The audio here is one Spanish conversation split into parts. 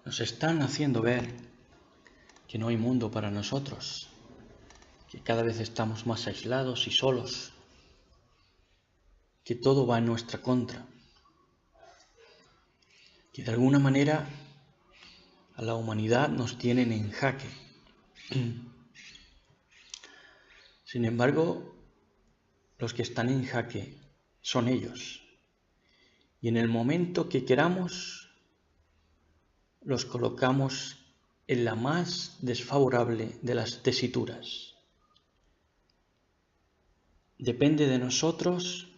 nos están haciendo ver que no hay mundo para nosotros, que cada vez estamos más aislados y solos, que todo va en nuestra contra, que de alguna manera a la humanidad nos tienen en jaque. Sin embargo, los que están en jaque son ellos. Y en el momento que queramos, los colocamos en la más desfavorable de las tesituras. Depende de nosotros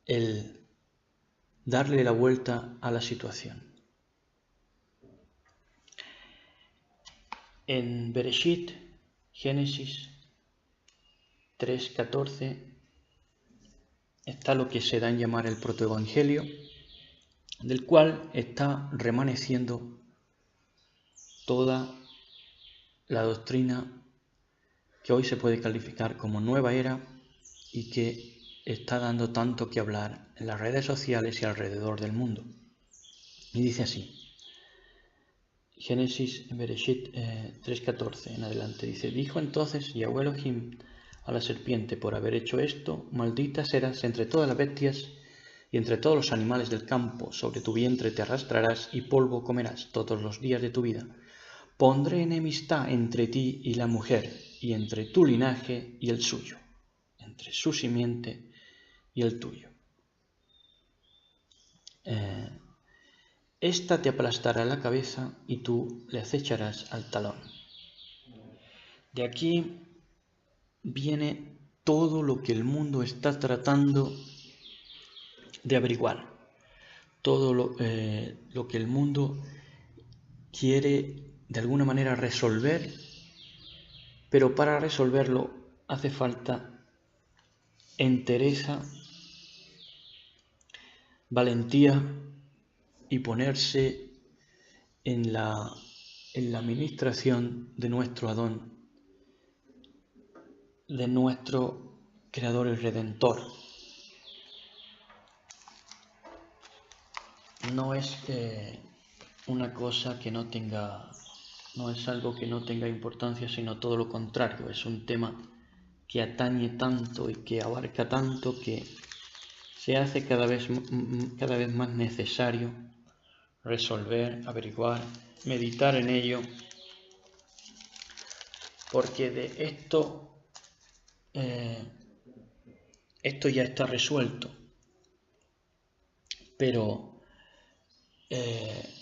el darle la vuelta a la situación. En Bereshit, Génesis 3:14, está lo que se da en llamar el protoevangelio, del cual está remaneciendo toda la doctrina que hoy se puede calificar como nueva era y que está dando tanto que hablar en las redes sociales y alrededor del mundo. Y dice así, Génesis, Bereshit 3:14 en adelante, dice: dijo entonces Yahweh Elohim a la serpiente: por haber hecho esto, maldita serás entre todas las bestias y entre todos los animales del campo, sobre tu vientre te arrastrarás y polvo comerás todos los días de tu vida. Pondré enemistad entre ti y la mujer, y entre tu linaje y el suyo, entre su simiente y el tuyo. Esta te aplastará la cabeza y tú le acecharás al talón. De aquí viene todo lo que el mundo está tratando de averiguar, todo lo que el mundo quiere de alguna manera resolver, pero para resolverlo hace falta entereza, valentía y ponerse en la administración de nuestro Adón, de nuestro Creador y Redentor. No es una cosa que no tenga, no es algo que no tenga importancia, sino todo lo contrario. Es un tema que atañe tanto y que abarca tanto que se hace cada vez más necesario resolver, averiguar, meditar en ello, porque de esto ya está resuelto, pero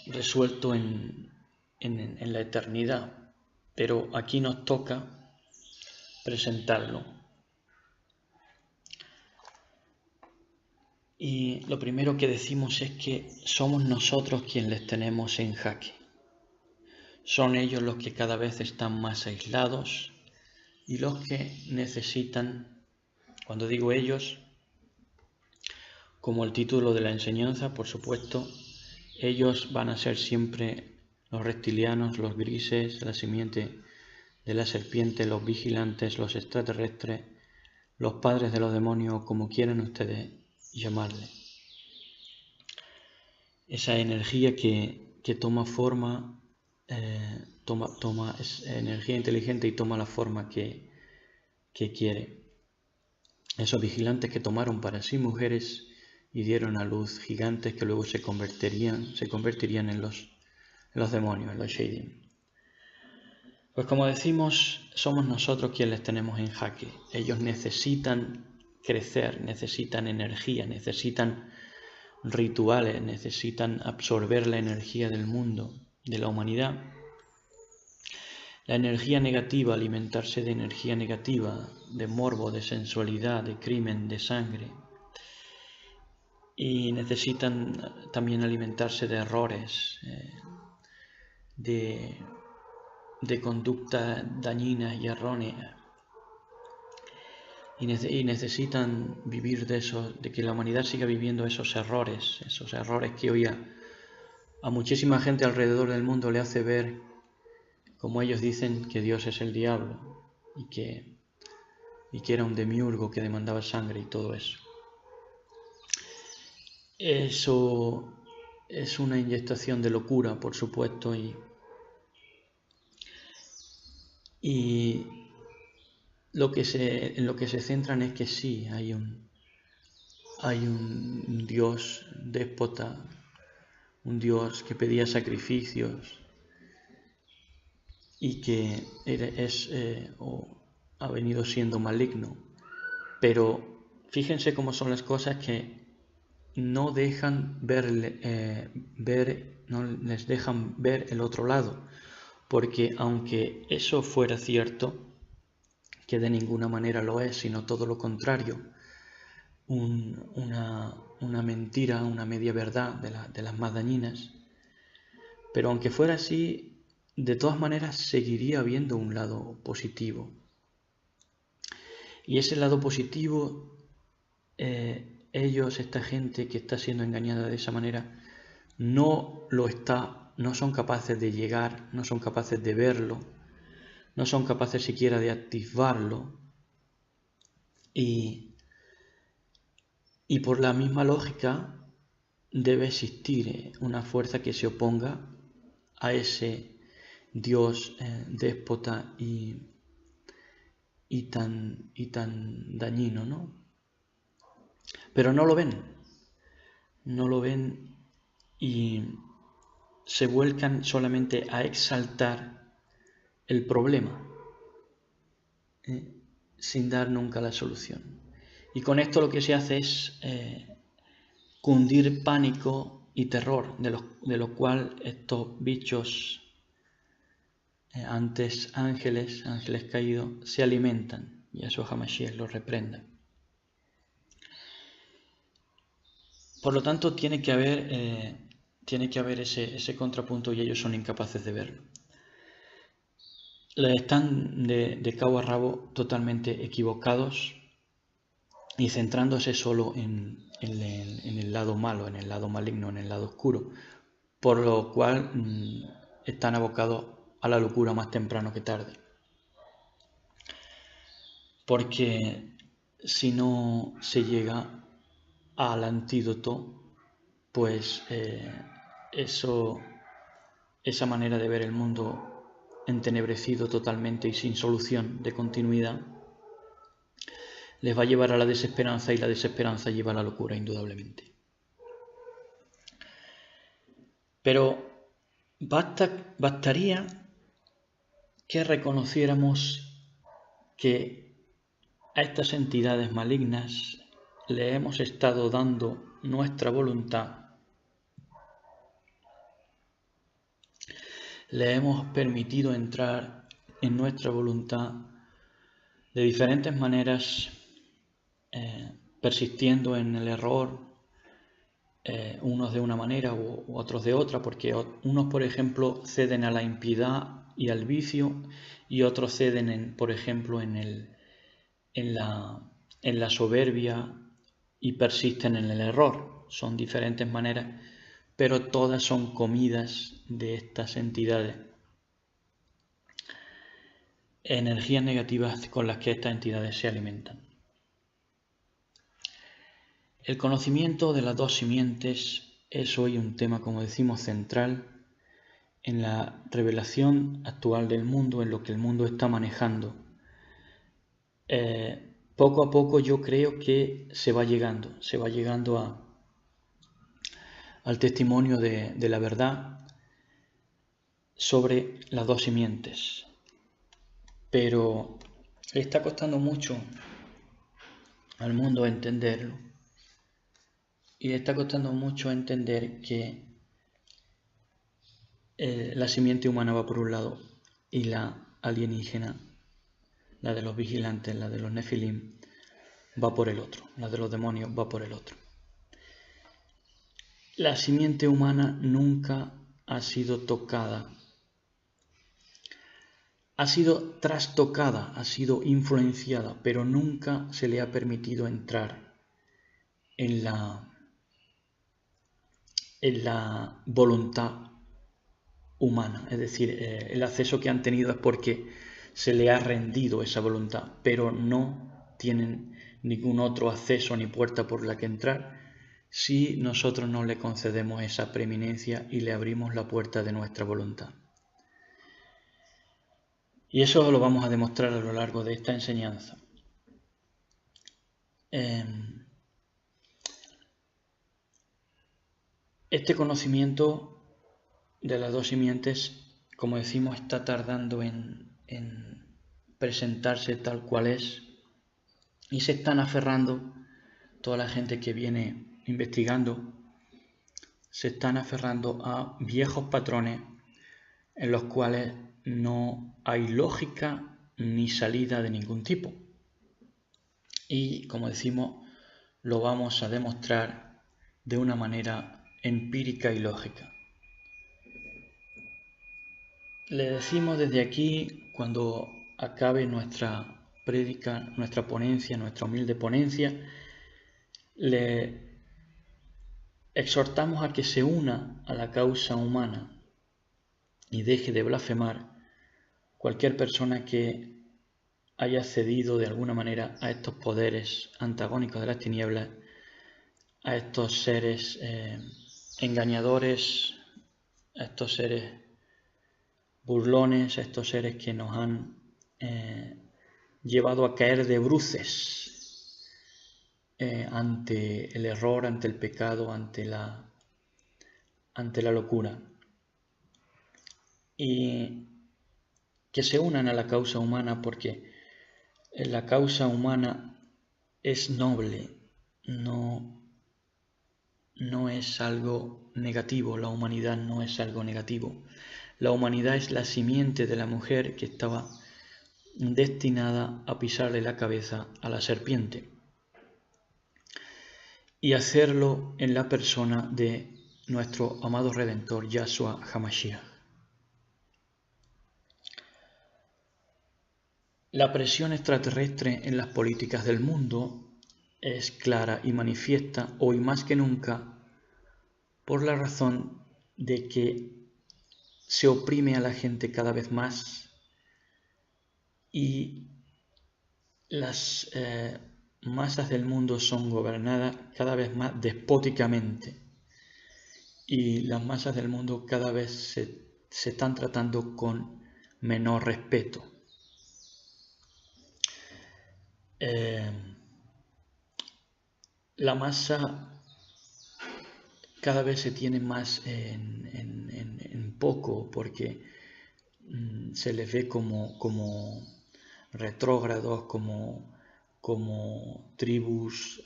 resuelto en la eternidad, pero aquí nos toca presentarlo. Y lo primero que decimos es que somos nosotros quienes les tenemos en jaque. Son ellos los que cada vez están más aislados y los que necesitan, cuando digo ellos, como el título de la enseñanza, por supuesto, ellos van a ser siempre los reptilianos, los grises, la simiente de la serpiente, los vigilantes, los extraterrestres, los padres de los demonios, como quieran ustedes llamarle. Esa energía que toma forma, es energía inteligente y toma la forma que quiere. Esos vigilantes que tomaron para sí mujeres y dieron a luz gigantes que luego se convertirían en los demonios, en los Shadim. Pues como decimos, somos nosotros quienes les tenemos en jaque. Ellos necesitan crecer, necesitan energía, necesitan rituales, necesitan absorber la energía del mundo, de la humanidad. La energía negativa, alimentarse de energía negativa, de morbo, de sensualidad, de crimen, de sangre. Y necesitan también alimentarse de errores, de conductas dañinas y erróneas. Y necesitan vivir de eso, de que la humanidad siga viviendo esos errores que hoy a muchísima gente alrededor del mundo le hace ver, como ellos dicen, que Dios es el diablo y que era un demiurgo que demandaba sangre y todo eso. Eso es una inyectación de locura, por supuesto, y en lo que se centran es que sí, hay un Dios déspota, un Dios que pedía sacrificios y que ha venido siendo maligno. Pero fíjense cómo son las cosas que no dejan no les dejan ver el otro lado, porque aunque eso fuera cierto, que de ninguna manera lo es, sino todo lo contrario, una mentira, una media verdad de las más dañinas, pero aunque fuera así, de todas maneras seguiría habiendo un lado positivo. Y ese lado positivo, esta gente que está siendo engañada de esa manera, no son capaces de llegar, no son capaces de verlo, no son capaces siquiera de atisbarlo, y por la misma lógica debe existir una fuerza que se oponga a ese Dios déspota y tan dañino, ¿no? Pero no lo ven y se vuelcan solamente a exaltar el problema, sin dar nunca la solución. Y con esto lo que se hace es cundir pánico y terror, de lo cual estos bichos, antes ángeles caídos, se alimentan, y Yahshua HaMashiach los reprenda. Por lo tanto, tiene que haber ese contrapunto, y ellos son incapaces de verlo. Están de cabo a rabo totalmente equivocados y centrándose solo en el lado malo, en el lado maligno, en el lado oscuro, por lo cual están abocados a la locura más temprano que tarde. Porque si no se llega al antídoto, pues esa manera de ver el mundo entenebrecido totalmente y sin solución de continuidad, les va a llevar a la desesperanza, y la desesperanza lleva a la locura, indudablemente. Pero bastaría que reconociéramos que a estas entidades malignas le hemos estado dando nuestra voluntad, le hemos permitido entrar en nuestra voluntad de diferentes maneras, persistiendo en el error, unos de una manera u otros de otra, porque unos, por ejemplo, ceden a la impiedad y al vicio, y otros ceden, por ejemplo, en la soberbia y persisten en el error. Son diferentes maneras, pero todas son comidas de estas entidades, energías negativas con las que estas entidades se alimentan. El conocimiento de las dos simientes es hoy un tema, como decimos, central en la revelación actual del mundo, en lo que el mundo está manejando. Poco a poco yo creo que se va llegando al testimonio de la verdad sobre las dos simientes. Pero le está costando mucho al mundo entenderlo. Y le está costando mucho entender que la simiente humana va por un lado y la alienígena, la de los vigilantes, la de los nefilim, va por el otro. La de los demonios va por el otro. La simiente humana nunca ha sido tocada. Ha sido trastocada, ha sido influenciada, pero nunca se le ha permitido entrar en la voluntad humana. Es decir, el acceso que han tenido es porque se le ha rendido esa voluntad, pero no tienen ningún otro acceso ni puerta por la que entrar, si nosotros no le concedemos esa preeminencia y le abrimos la puerta de nuestra voluntad. Y eso lo vamos a demostrar a lo largo de esta enseñanza. Este conocimiento de las dos simientes, como decimos, está tardando en presentarse tal cual es, y se están aferrando, toda la gente que viene investigando, se están aferrando a viejos patrones en los cuales no hay lógica ni salida de ningún tipo. Y como decimos, lo vamos a demostrar de una manera empírica y lógica. Le decimos desde aquí, cuando acabe nuestra prédica, nuestra ponencia, nuestra humilde ponencia, le exhortamos a que se una a la causa humana y deje de blasfemar cualquier persona que haya cedido de alguna manera a estos poderes antagónicos de las tinieblas, a estos seres engañadores, a estos seres burlones, a estos seres que nos han llevado a caer de bruces ante el error, ante el pecado, ante la locura. Y que se unan a la causa humana, porque la causa humana es noble, no es algo negativo, la humanidad no es algo negativo. La humanidad es la simiente de la mujer que estaba destinada a pisarle la cabeza a la serpiente y hacerlo en la persona de nuestro amado Redentor, Yahshua HaMashiach. La presión extraterrestre en las políticas del mundo es clara y manifiesta hoy más que nunca por la razón de que se oprime a la gente cada vez más y las masas del mundo son gobernadas cada vez más despóticamente y las masas del mundo cada vez se están tratando con menor respeto. La masa cada vez se tiene más en poco porque se les ve como retrógrados, como tribus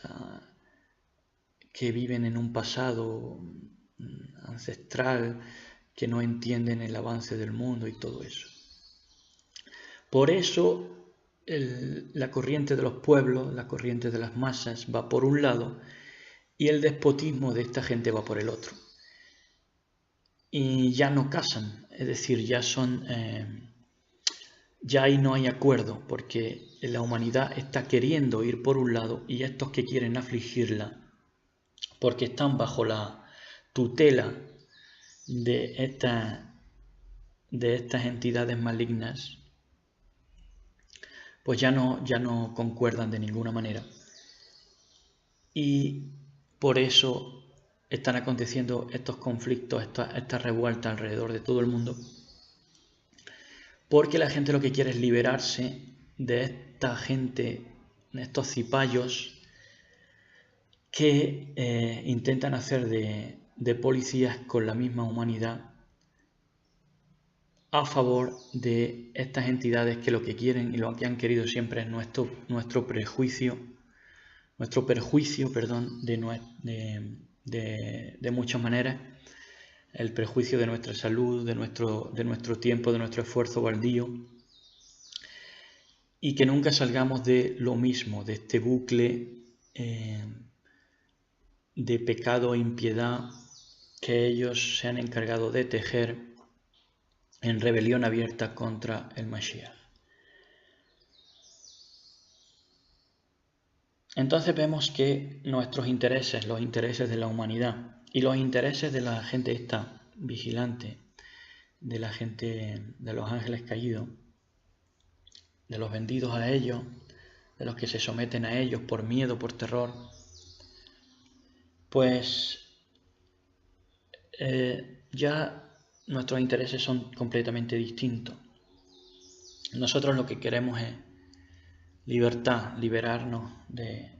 que viven en un pasado ancestral, que no entienden el avance del mundo y todo eso. Por eso la corriente de los pueblos, la corriente de las masas va por un lado y el despotismo de esta gente va por el otro. Y ya no casan, es decir, ya ahí no hay acuerdo, porque la humanidad está queriendo ir por un lado y estos que quieren afligirla, porque están bajo la tutela de estas entidades malignas, pues ya no concuerdan de ninguna manera. Y por eso están aconteciendo estos conflictos, esta revuelta alrededor de todo el mundo, porque la gente lo que quiere es liberarse de esta gente, de estos cipayos que intentan hacer de policías con la misma humanidad a favor de estas entidades que lo que quieren y lo que han querido siempre es nuestro perjuicio, de muchas maneras, el perjuicio de nuestra salud, de nuestro tiempo, de nuestro esfuerzo baldío, y que nunca salgamos de lo mismo, de este bucle de pecado e impiedad que ellos se han encargado de tejer en rebelión abierta contra el Mashiach. Entonces vemos que nuestros intereses, los intereses de la humanidad y los intereses de la gente esta vigilante, de la gente de los ángeles caídos, de los vendidos a ellos, de los que se someten a ellos por miedo, por terror, pues ya nuestros intereses son completamente distintos. Nosotros lo que queremos es libertad, liberarnos de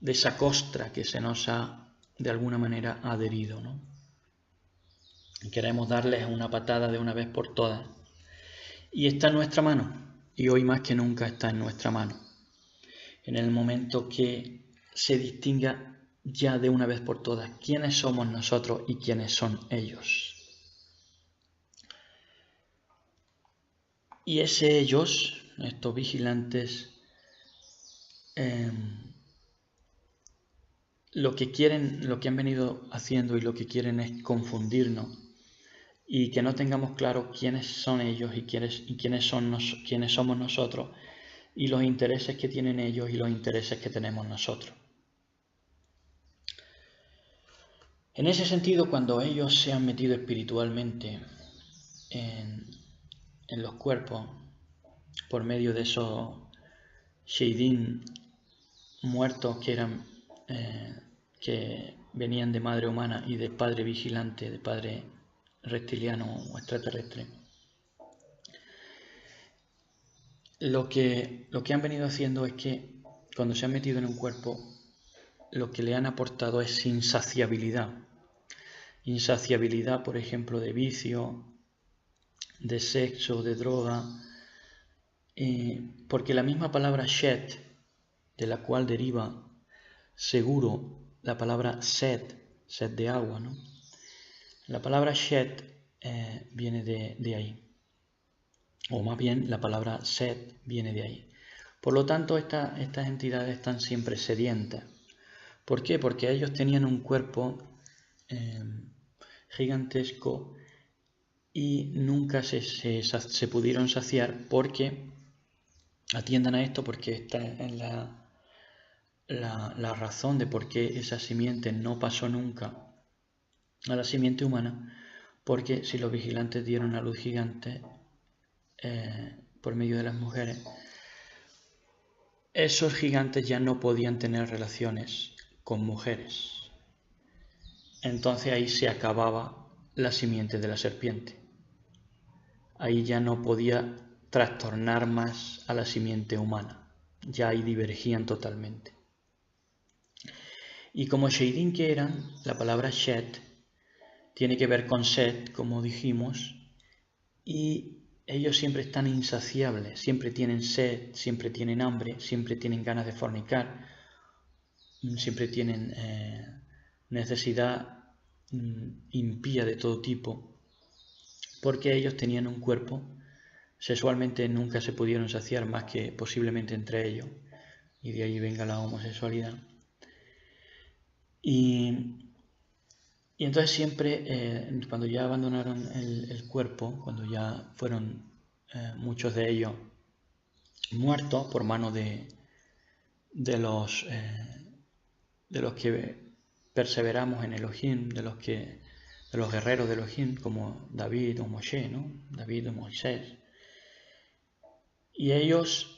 esa costra que se nos ha de alguna manera adherido, ¿no? Queremos darles una patada de una vez por todas. Y está en nuestra mano, y hoy más que nunca está en nuestra mano. En el momento que se distinga ya de una vez por todas quiénes somos nosotros y quiénes son ellos. Y ellos, estos vigilantes, lo que quieren, lo que han venido haciendo y lo que quieren es confundirnos y que no tengamos claro quiénes son ellos y quiénes somos nosotros y los intereses que tienen ellos y los intereses que tenemos nosotros. En ese sentido, cuando ellos se han metido espiritualmente en los cuerpos por medio de esos Sheidim muertos que venían de madre humana y de padre vigilante, de padre reptiliano o extraterrestre, lo que han venido haciendo es que cuando se han metido en un cuerpo, lo que le han aportado es insaciabilidad. Insaciabilidad, por ejemplo, de vicio, de sexo, de droga, porque la misma palabra shet, de la cual deriva seguro la palabra sed de agua, ¿no? La palabra shed viene de ahí, o más bien la palabra sed viene de ahí. Por lo tanto, estas entidades están siempre sedientas. ¿Por qué? Porque ellos tenían un cuerpo gigantesco y nunca se pudieron saciar porque, atiendan a esto porque esta es la razón de por qué esa simiente no pasó nunca a la simiente humana, porque si los vigilantes dieron a luz gigante por medio de las mujeres, esos gigantes ya no podían tener relaciones con mujeres. Entonces ahí se acababa la simiente de la serpiente. Ahí ya no podía trastornar más a la simiente humana. Ya ahí divergían totalmente. Y como Sheidim que eran, la palabra Shet tiene que ver con Set, como dijimos, y ellos siempre están insaciables, siempre tienen sed, siempre tienen hambre, siempre tienen ganas de fornicar, siempre tienen necesidad impía de todo tipo, porque ellos tenían un cuerpo, sexualmente nunca se pudieron saciar más que posiblemente entre ellos, y de ahí venga la homosexualidad. Y entonces siempre, cuando ya abandonaron el cuerpo, cuando ya fueron muchos de ellos muertos por mano de los que perseveramos en Elohim, de los guerreros de Elohim, como David o Moshe, ¿no? David o Moisés. Y ellos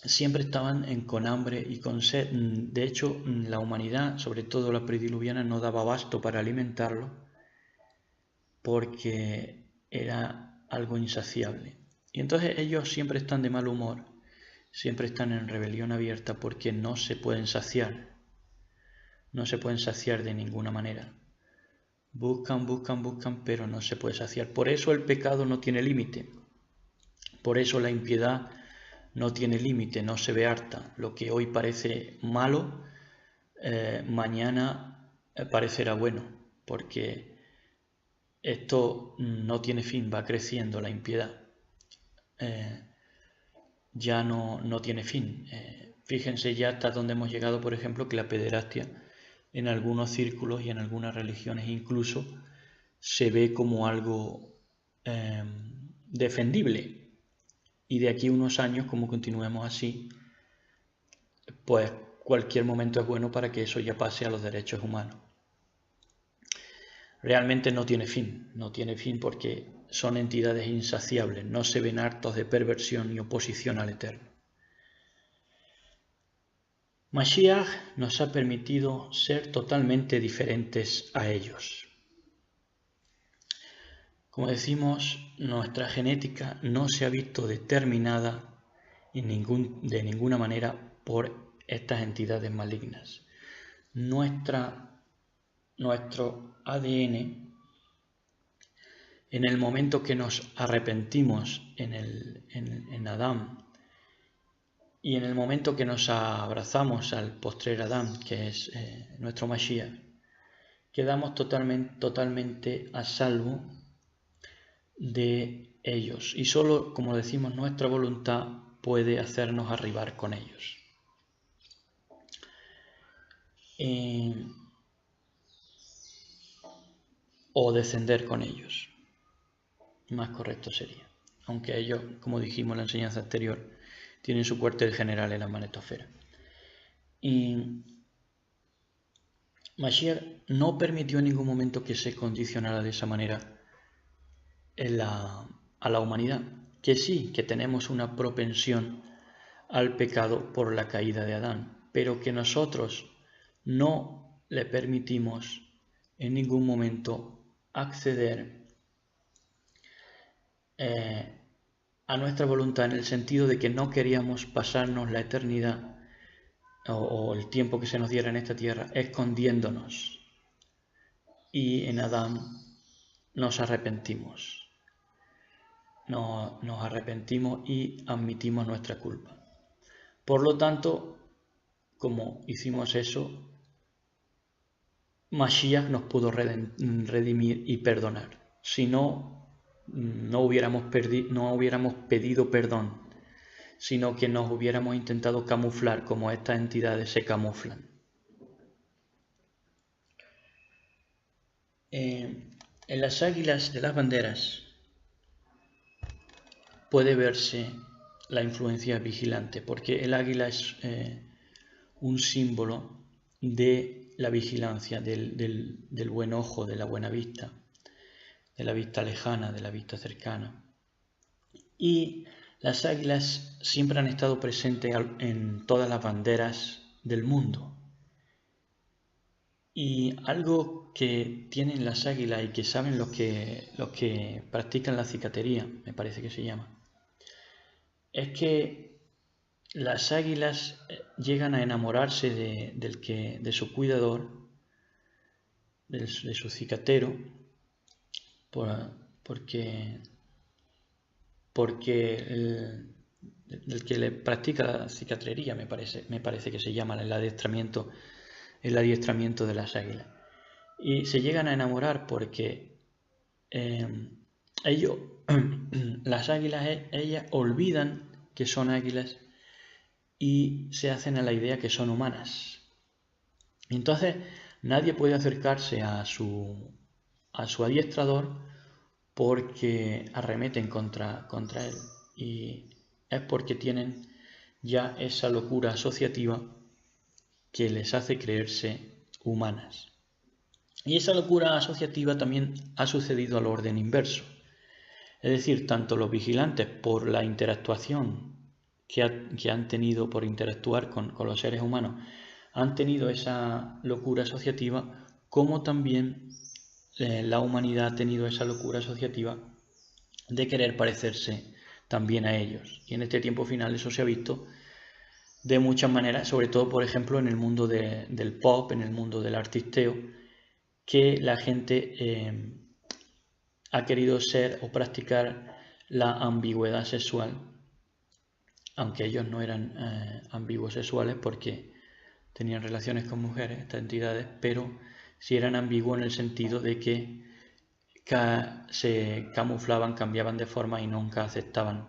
siempre estaban con hambre y con sed. De hecho, la humanidad, sobre todo la prediluviana, no daba abasto para alimentarlo porque era algo insaciable. Y entonces ellos siempre están de mal humor, siempre están en rebelión abierta porque no se pueden saciar. No se pueden saciar de ninguna manera. Buscan, pero no se puede saciar. Por eso el pecado no tiene límite. Por eso la impiedad no tiene límite, no se ve harta. Lo que hoy parece malo, mañana parecerá bueno, porque esto no tiene fin, va creciendo la impiedad. Ya no tiene fin. Fíjense ya hasta donde hemos llegado, por ejemplo, que la pederastia en algunos círculos y en algunas religiones incluso se ve como algo defendible. Y de aquí a unos años, como continuemos así, pues cualquier momento es bueno para que eso ya pase a los derechos humanos. Realmente no tiene fin porque son entidades insaciables, no se ven hartos de perversión y oposición al Eterno. Mashiach nos ha permitido ser totalmente diferentes a ellos. Como decimos, nuestra genética no se ha visto determinada de ninguna manera por estas entidades malignas. Nuestro ADN, en el momento que nos arrepentimos en Adán, y en el momento que nos abrazamos al postrer Adán, que es nuestro Mashiach, quedamos totalmente a salvo de ellos. Y solo, como decimos, nuestra voluntad puede hacernos arribar con ellos. O descender con ellos. Más correcto sería. Aunque ellos, como dijimos en la enseñanza anterior, tienen su cuartel general en la magnetosfera. Y Mashiach no permitió en ningún momento que se condicionara de esa manera a la humanidad. Que sí, que tenemos una propensión al pecado por la caída de Adán, pero que nosotros no le permitimos en ningún momento acceder a nuestra voluntad, en el sentido de que no queríamos pasarnos la eternidad o el tiempo que se nos diera en esta tierra escondiéndonos. Y en Adán nos arrepentimos. Nos arrepentimos y admitimos nuestra culpa. Por lo tanto, como hicimos eso, Mashiach nos pudo redimir y perdonar. Si no, no hubiéramos pedido perdón, sino que nos hubiéramos intentado camuflar como estas entidades se camuflan. En las águilas de las banderas puede verse la influencia vigilante, porque el águila es un símbolo de la vigilancia, del buen ojo, de la buena vista, de la vista lejana, de la vista cercana. Y las águilas siempre han estado presentes en todas las banderas del mundo. Y algo que tienen las águilas y que saben los que practican la cicatería, me parece que se llama, es que las águilas llegan a enamorarse de su cuidador, de su cicatero, porque el que le practica la cicatrería, me parece que se llama el adiestramiento de las águilas. Y se llegan a enamorar porque las águilas, ellas olvidan que son águilas y se hacen a la idea que son humanas. Entonces nadie puede acercarse a su adiestrador porque arremeten contra él, y es porque tienen ya esa locura asociativa que les hace creerse humanas. Y esa locura asociativa también ha sucedido al orden inverso. Es decir, tanto los vigilantes, por la interactuación que han tenido, por interactuar con los seres humanos, han tenido esa locura asociativa, como también la humanidad ha tenido esa locura asociativa de querer parecerse también a ellos. Y en este tiempo final eso se ha visto de muchas maneras, sobre todo, por ejemplo, en el mundo del pop, en el mundo del artisteo, que la gente ha querido ser o practicar la ambigüedad sexual, aunque ellos no eran ambiguos sexuales porque tenían relaciones con mujeres, estas entidades, pero sí eran ambiguos en el sentido de que se camuflaban, cambiaban de forma y nunca aceptaban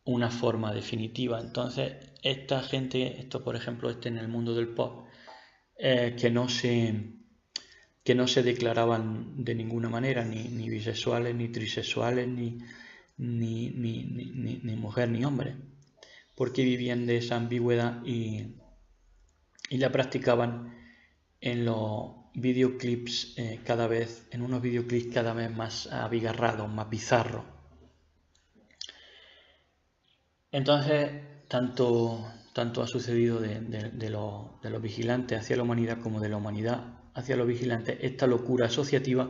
una forma definitiva. Entonces, esta gente, esto por ejemplo, en el mundo del pop, que no se declaraban de ninguna manera ni bisexuales, ni trisexuales, ni mujer ni hombre, porque vivían de esa ambigüedad y la practicaban en los videoclips, en unos videoclips cada vez más abigarrados, más bizarros. Entonces, tanto tanto ha sucedido de los vigilantes hacia la humanidad como de la humanidad hacia los vigilantes, esta locura asociativa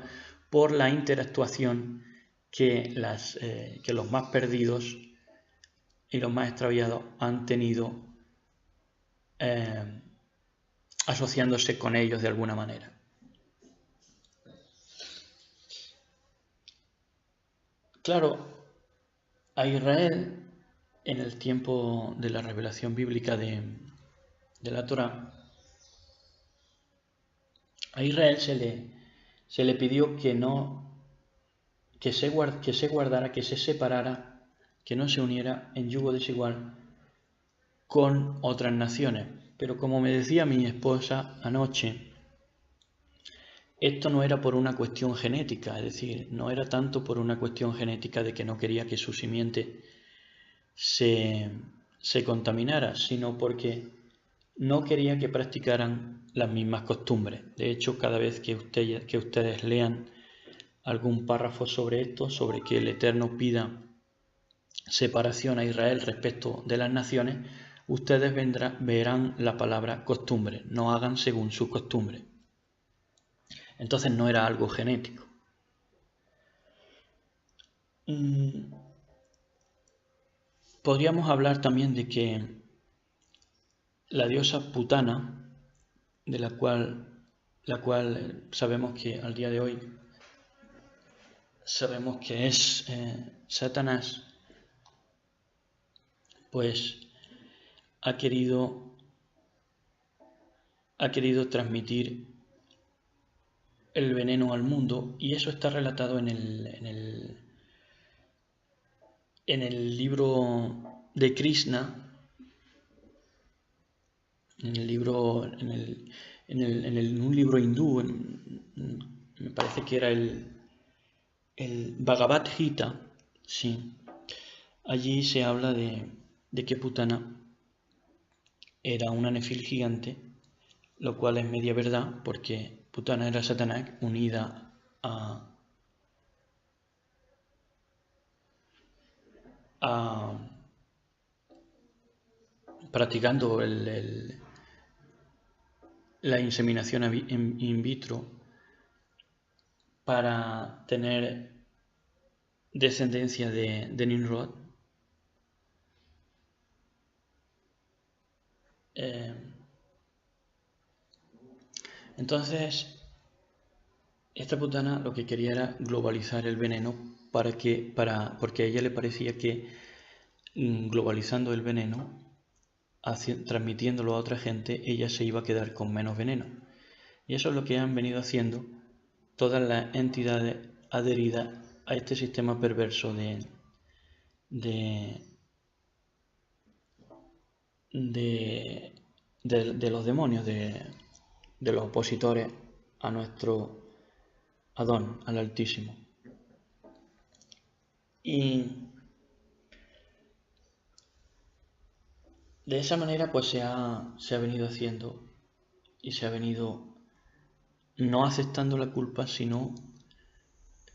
por la interactuación que los más perdidos y los más extraviados han tenido asociándose con ellos de alguna manera. Claro, a Israel, en el tiempo de la revelación bíblica de la Torá, a Israel se le pidió que se guardara, que se separara, que no se uniera en yugo desigual con otras naciones. Pero como me decía mi esposa anoche, esto no era por una cuestión genética, es decir, no era tanto por una cuestión genética de que no quería que su simiente se contaminara, sino porque no quería que practicaran las mismas costumbres. De hecho, cada vez que ustedes lean algún párrafo sobre esto, sobre que el Eterno pida separación a Israel respecto de las naciones, ustedes verán la palabra costumbre, no hagan según su costumbre. Entonces no era algo genético. Podríamos hablar también de que la diosa Putana, de la cual sabemos que al día de hoy sabemos que es Satanás, pues ha querido transmitir el veneno al mundo, y eso está relatado en el libro de Krishna, en un libro hindú, me parece que era el Bhagavad Gita, sí. Allí se habla de que Putana era una nefil gigante, lo cual es media verdad, porque Putana era Satanás unida practicando la inseminación in vitro para tener descendencia de Nimrod. Entonces, esta Putana lo que quería era globalizar el veneno porque a ella le parecía que globalizando el veneno, transmitiéndolo a otra gente, ella se iba a quedar con menos veneno. Y eso es lo que han venido haciendo todas las entidades adheridas a este sistema perverso de los demonios, de los opositores a nuestro Adón, al Altísimo. Y de esa manera pues se ha venido haciendo, y se ha venido no aceptando la culpa, sino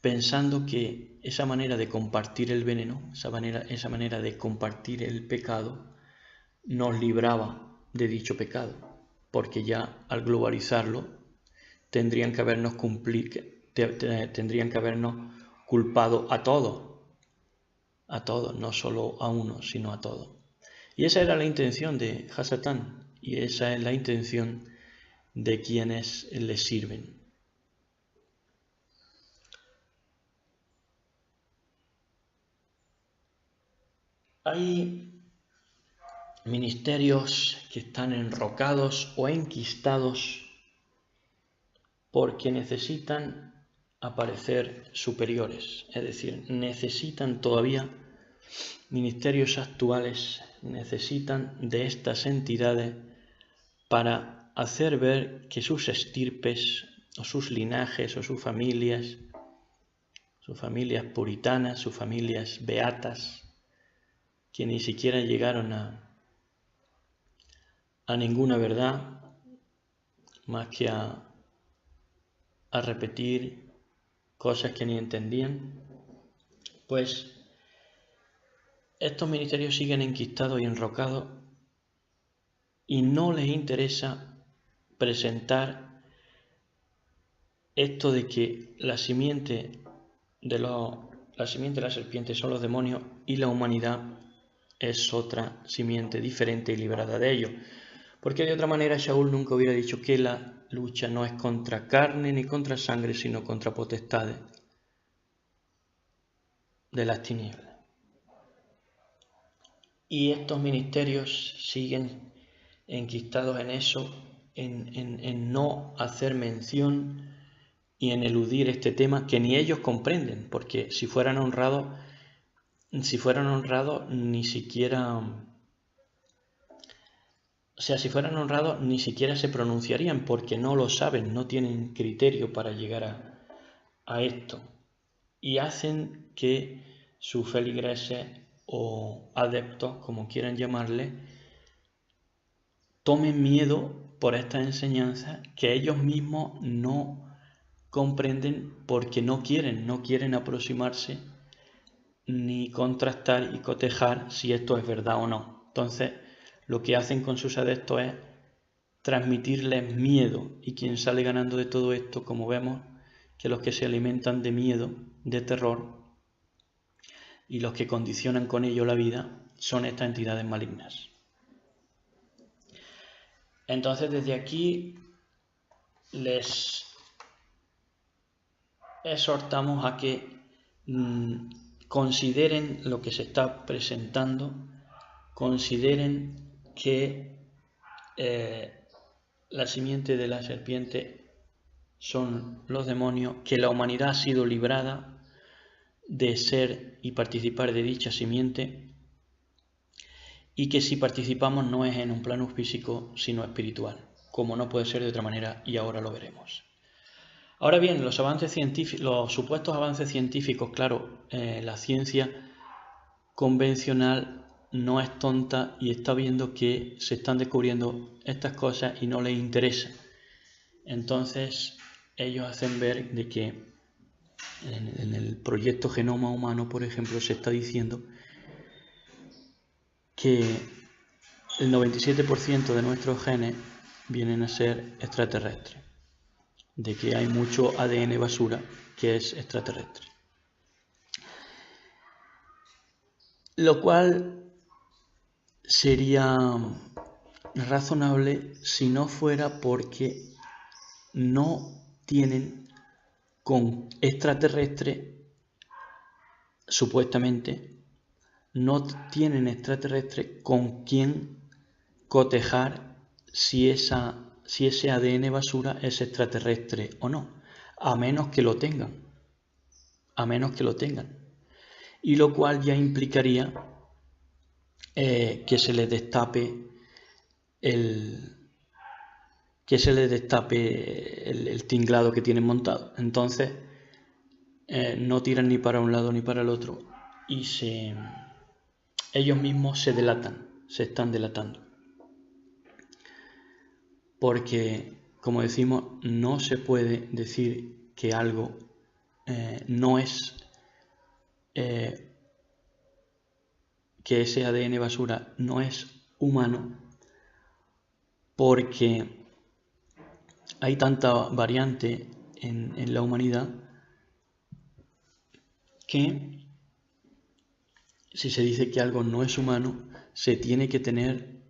pensando que esa manera de compartir el veneno, esa manera de compartir el pecado, nos libraba de dicho pecado, porque ya al globalizarlo tendrían que habernos culpado a todos, no solo a uno, sino a todos. Y esa era la intención de Hasatán, y esa es la intención de quienes le sirven. Hay ministerios que están enrocados o enquistados porque necesitan aparecer superiores, es decir, necesitan todavía ministerios actuales, necesitan de estas entidades para hacer ver que sus estirpes o sus linajes o sus familias puritanas, sus familias beatas, que ni siquiera llegaron a ninguna verdad más que a repetir cosas que ni entendían, pues estos ministerios siguen enquistados y enrocados y no les interesa presentar esto de que la simiente de la serpiente son los demonios y la humanidad es otra simiente diferente y librada de ellos. Porque de otra manera Shaul nunca hubiera dicho que la lucha no es contra carne ni contra sangre, sino contra potestades de las tinieblas. Y estos ministerios siguen enquistados en eso, en no hacer mención y en eludir este tema que ni ellos comprenden, porque si fueran honrados ni siquiera, si fueran honrados ni siquiera se pronunciarían, porque no lo saben, no tienen criterio para llegar a esto, y hacen que sus feligreses o adeptos, como quieran llamarle, tomen miedo por estas enseñanzas que ellos mismos no comprenden, porque no quieren aproximarse ni contrastar y cotejar si esto es verdad o no. Entonces, lo que hacen con sus adeptos es transmitirles miedo, y quien sale ganando de todo esto, como vemos, que los que se alimentan de miedo, de terror, y los que condicionan con ello la vida, son estas entidades malignas. Entonces, desde aquí les exhortamos a que consideren lo que se está presentando, consideren que la simiente de la serpiente son los demonios, que la humanidad ha sido librada de ser y participar de dicha simiente, y que si participamos no es en un plano físico sino espiritual, como no puede ser de otra manera, y ahora lo veremos. Ahora bien, los supuestos avances científicos, claro, la ciencia convencional no es tonta y está viendo que se están descubriendo estas cosas y no les interesa. Entonces ellos hacen ver de que en el proyecto Genoma Humano, por ejemplo, se está diciendo que el 97% de nuestros genes vienen a ser extraterrestres, de que hay mucho ADN basura que es extraterrestre. Lo cual sería razonable si no fuera porque no tienen con extraterrestre, supuestamente, no tienen extraterrestre con quien cotejar si ese ADN basura es extraterrestre o no, a menos que lo tengan. Y lo cual ya implicaría que se les destape el tinglado que tienen montado. Entonces no tiran ni para un lado ni para el otro, y ellos mismos se están delatando, porque, como decimos, no se puede decir que algo no es, que ese ADN basura no es humano, porque hay tanta variante en la humanidad que si se dice que algo no es humano, se tiene que tener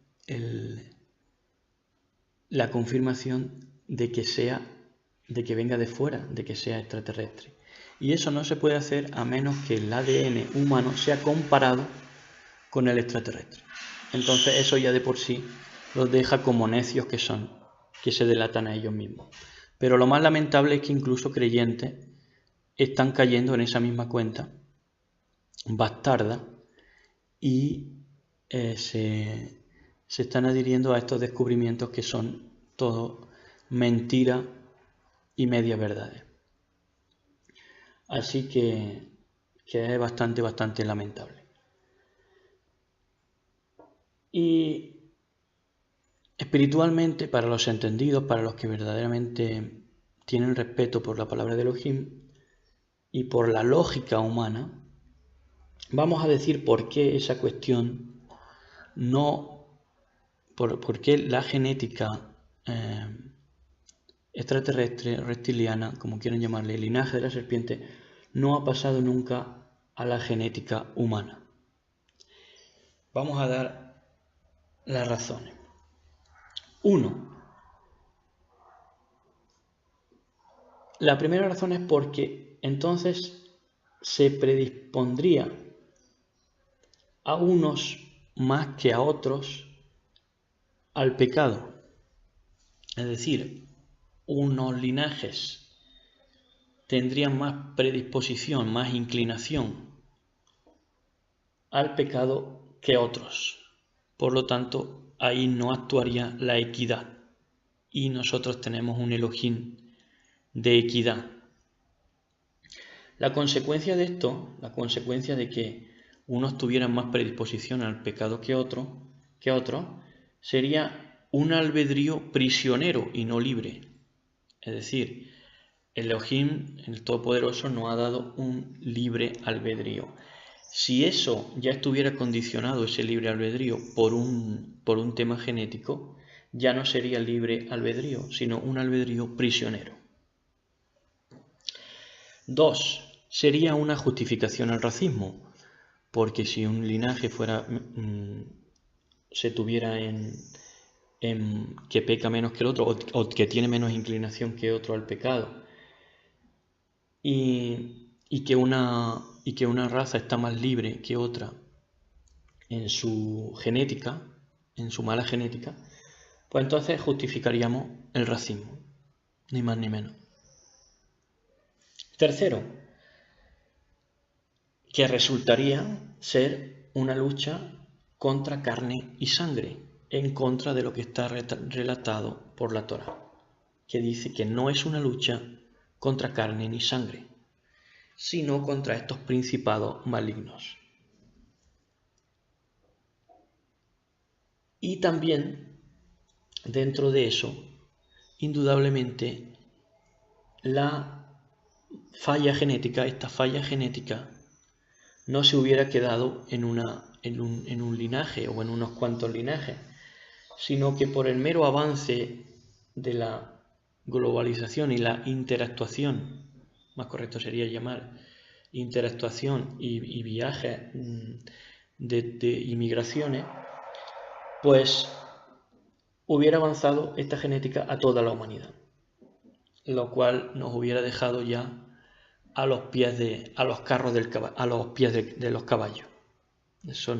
la confirmación de que venga de fuera, de que sea extraterrestre. Y eso no se puede hacer a menos que el ADN humano sea comparado con el extraterrestre. Entonces eso ya de por sí los deja como necios que son, que se delatan a ellos mismos. Pero lo más lamentable es que incluso creyentes están cayendo en esa misma cuenta bastarda y se están adhiriendo a estos descubrimientos que son todo mentira y media verdades. Así que es bastante lamentable. Y espiritualmente, para los entendidos, para los que verdaderamente tienen respeto por la palabra de Elohim y por la lógica humana, vamos a decir por qué esa cuestión no por qué la genética extraterrestre, reptiliana, como quieran llamarle, el linaje de la serpiente, no ha pasado nunca a la genética humana. Vamos a dar las razones. 1. La primera razón es porque entonces se predispondría a unos más que a otros al pecado. Es decir, unos linajes tendrían más predisposición, más inclinación al pecado que otros. Por lo tanto, ahí no actuaría la equidad. Y nosotros tenemos un Elohim de equidad. La consecuencia de esto, la consecuencia de que unos tuvieran más predisposición al pecado que otros, sería un albedrío prisionero y no libre. Es decir, Elohim, el Todopoderoso, nos ha dado un libre albedrío. Si eso ya estuviera condicionado, ese libre albedrío, por un tema genético, ya no sería libre albedrío, sino un albedrío prisionero. 2. Sería una justificación al racismo, porque si un linaje se tuviera en que peca menos que el otro, o que tiene menos inclinación que otro al pecado, y que una raza está más libre que otra en su genética, en su mala genética, pues entonces justificaríamos el racismo, ni más ni menos. Tercero, que resultaría ser una lucha contra carne y sangre, en contra de lo que está relatado por la Torá, que dice que no es una lucha contra carne ni sangre, sino contra estos principados malignos. Y también, dentro de eso, indudablemente, esta falla genética, no se hubiera quedado en un linaje o en unos cuantos linajes, sino que por el mero avance de la globalización y la interactuación, más correcto sería llamar interactuación y viajes de inmigraciones, pues hubiera avanzado esta genética a toda la humanidad, lo cual nos hubiera dejado ya a los pies de los caballos. Eso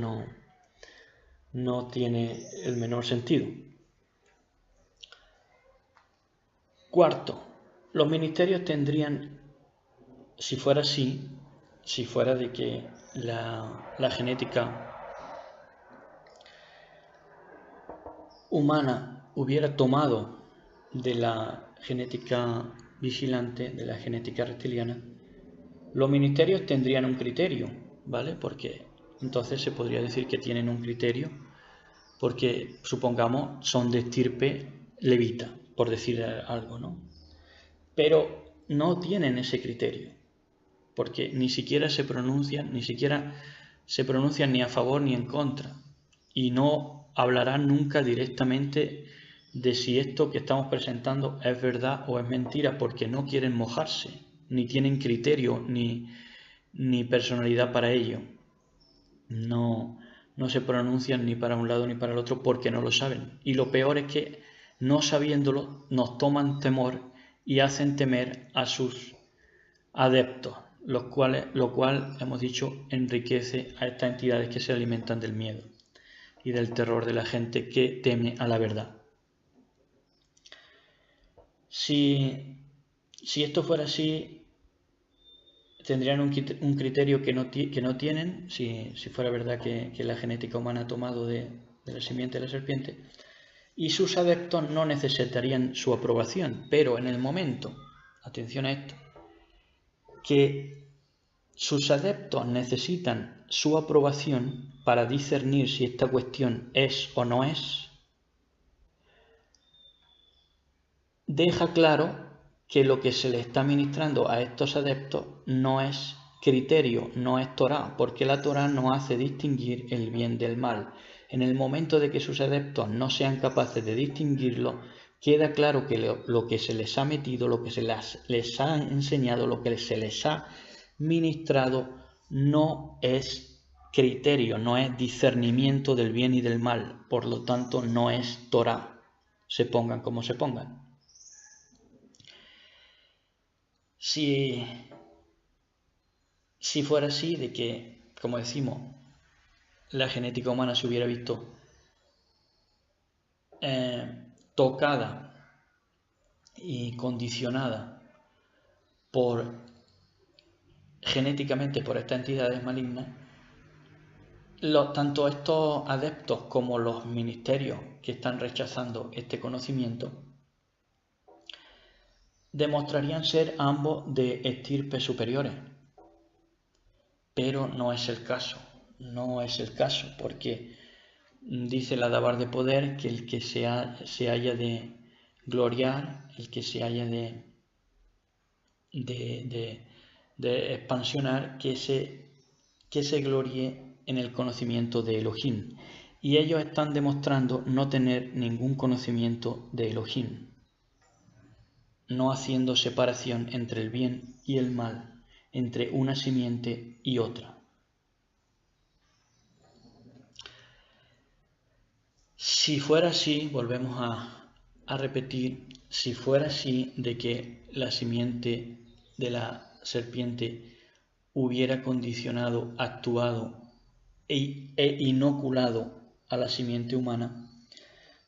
no tiene el menor sentido. Cuarto, los ministerios tendrían, si fuera así, si fuera de que la genética humana hubiera tomado de la genética vigilante, de la genética reptiliana, los ministerios tendrían un criterio, ¿vale? Porque entonces se podría decir que tienen un criterio, porque supongamos son de estirpe levita, por decir algo, ¿no? Pero no tienen ese criterio, porque ni siquiera se pronuncian ni a favor ni en contra, y no hablarán nunca directamente de si esto que estamos presentando es verdad o es mentira, porque no quieren mojarse, ni tienen criterio ni personalidad para ello. No se pronuncian ni para un lado ni para el otro porque no lo saben. Y lo peor es que, no sabiéndolo, nos toman temor y hacen temer a sus adeptos, lo cual, hemos dicho, enriquece a estas entidades que se alimentan del miedo y del terror de la gente que teme a la verdad. Si esto fuera así, tendrían un criterio que no tienen, si fuera verdad que la genética humana ha tomado de la simiente de la serpiente, y sus adeptos no necesitarían su aprobación, pero en el momento, atención a esto, que sus adeptos necesitan su aprobación para discernir si esta cuestión es o no es, deja claro que lo que se le está ministrando a estos adeptos no es criterio, no es Torá, porque la Torá no hace distinguir el bien del mal. En el momento de que sus adeptos no sean capaces de distinguirlo, queda claro que lo que se les ha metido, lo que se les ha enseñado, lo que se les ha ministrado, no es criterio, no es discernimiento del bien y del mal, por lo tanto no es Torá, se pongan como se pongan. Si fuera así, de que, como decimos, la genética humana se hubiera visto tocada y condicionada genéticamente por estas entidades malignas, tanto estos adeptos como los ministerios que están rechazando este conocimiento demostrarían ser ambos de estirpes superiores. Pero no es el caso, porque dice la Dabar de Poder que el que se haya de gloriar, el que se haya de expansionar, que se gloríe en el conocimiento de Elohim. Y ellos están demostrando no tener ningún conocimiento de Elohim, no haciendo separación entre el bien y el mal, entre una simiente y otra. Si fuera así, volvemos a repetir, si fuera así de que la simiente de la serpiente hubiera condicionado, actuado e inoculado a la simiente humana,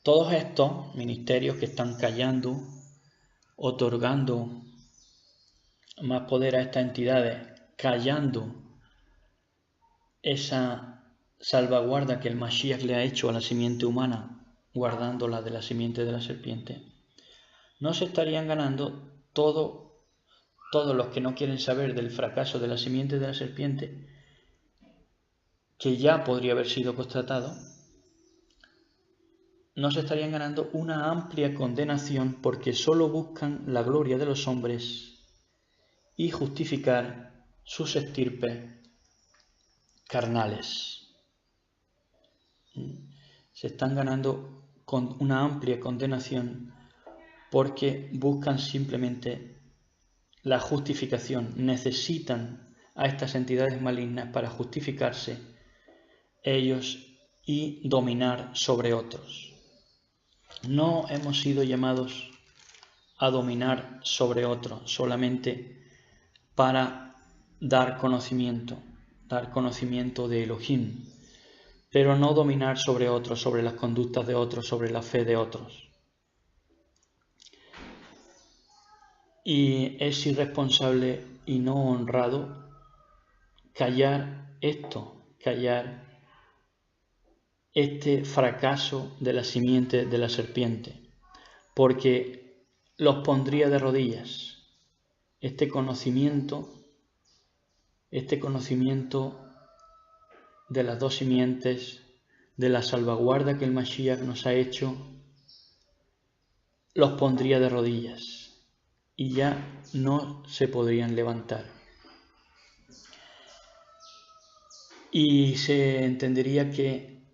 todos estos ministerios que están callando, otorgando más poder a estas entidades, callando esa salvaguarda que el Mashiach le ha hecho a la simiente humana, guardándola de la simiente de la serpiente, no se estarían ganando todos los que no quieren saber del fracaso de la simiente de la serpiente, que ya podría haber sido constatado, no se estarían ganando una amplia condenación porque solo buscan la gloria de los hombres y justificar sus estirpes carnales. Se están ganando con una amplia condenación porque buscan simplemente la justificación, necesitan a estas entidades malignas para justificarse ellos y dominar sobre otros. No hemos sido llamados a dominar sobre otros solamente para dar conocimiento de Elohim, pero no dominar sobre otros, sobre las conductas de otros, sobre la fe de otros. Y es irresponsable y no honrado callar este fracaso de la simiente de la serpiente, porque los pondría de rodillas. Este conocimiento de las dos simientes, de la salvaguarda que el Mashiach nos ha hecho, los pondría de rodillas y ya no se podrían levantar. Y se entendería que,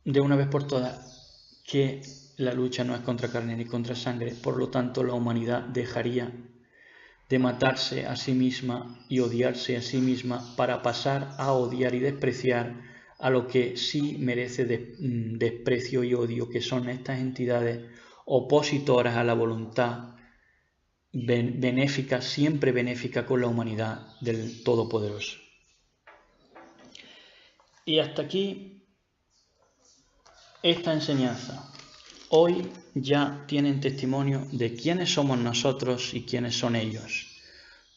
de una vez por todas, que la lucha no es contra carne ni contra sangre, por lo tanto la humanidad dejaría de matarse a sí misma y odiarse a sí misma para pasar a odiar y despreciar a lo que sí merece desprecio y odio, que son estas entidades opositoras a la voluntad benéfica, siempre benéfica con la humanidad del Todopoderoso. Y hasta aquí esta enseñanza. Hoy ya tienen testimonio de quiénes somos nosotros y quiénes son ellos.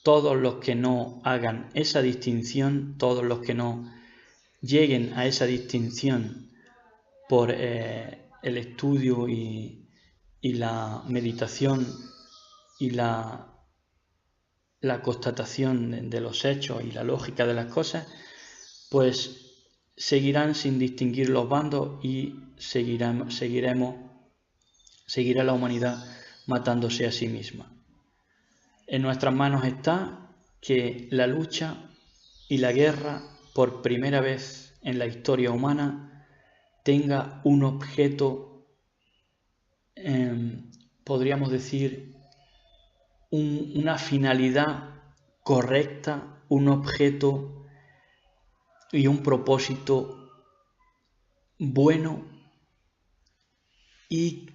Todos los que no hagan esa distinción, todos los que no lleguen a esa distinción por el estudio y la meditación y la constatación de los hechos y la lógica de las cosas, pues seguirán sin distinguir los bandos y seguirá la humanidad matándose a sí misma. En nuestras manos está que la lucha y la guerra por primera vez en la historia humana tenga un objeto, podríamos decir, una finalidad correcta, un objeto y un propósito bueno, y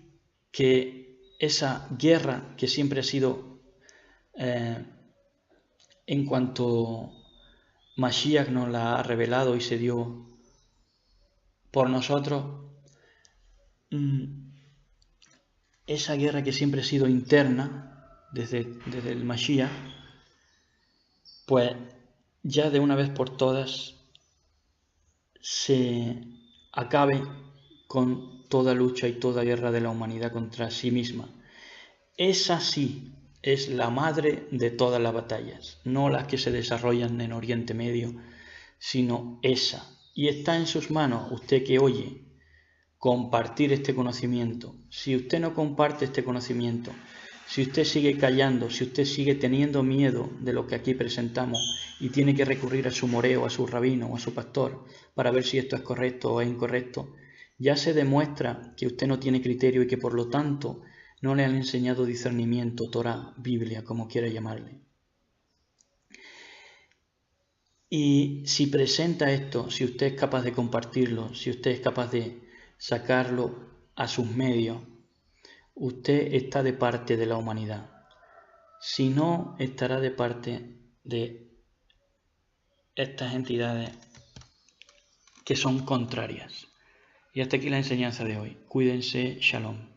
que esa guerra que siempre ha sido, en cuanto Mashiach nos la ha revelado y se dio por nosotros, esa guerra que siempre ha sido interna desde el Mashiach, pues ya de una vez por todas se acabe con toda lucha y toda guerra de la humanidad contra sí misma. Esa sí es la madre de todas las batallas, no las que se desarrollan en Oriente Medio, sino esa. Y está en sus manos, usted que oye, compartir este conocimiento. Si usted no comparte este conocimiento, si usted sigue callando, si usted sigue teniendo miedo de lo que aquí presentamos y tiene que recurrir a su moreo, a su rabino o a su pastor para ver si esto es correcto o es incorrecto, ya se demuestra que usted no tiene criterio y que por lo tanto no le han enseñado discernimiento, Torah, Biblia, como quiera llamarle. Y si presenta esto, si usted es capaz de compartirlo, si usted es capaz de sacarlo a sus medios, usted está de parte de la humanidad. Si no, estará de parte de estas entidades que son contrarias. Y hasta aquí la enseñanza de hoy. Cuídense, shalom.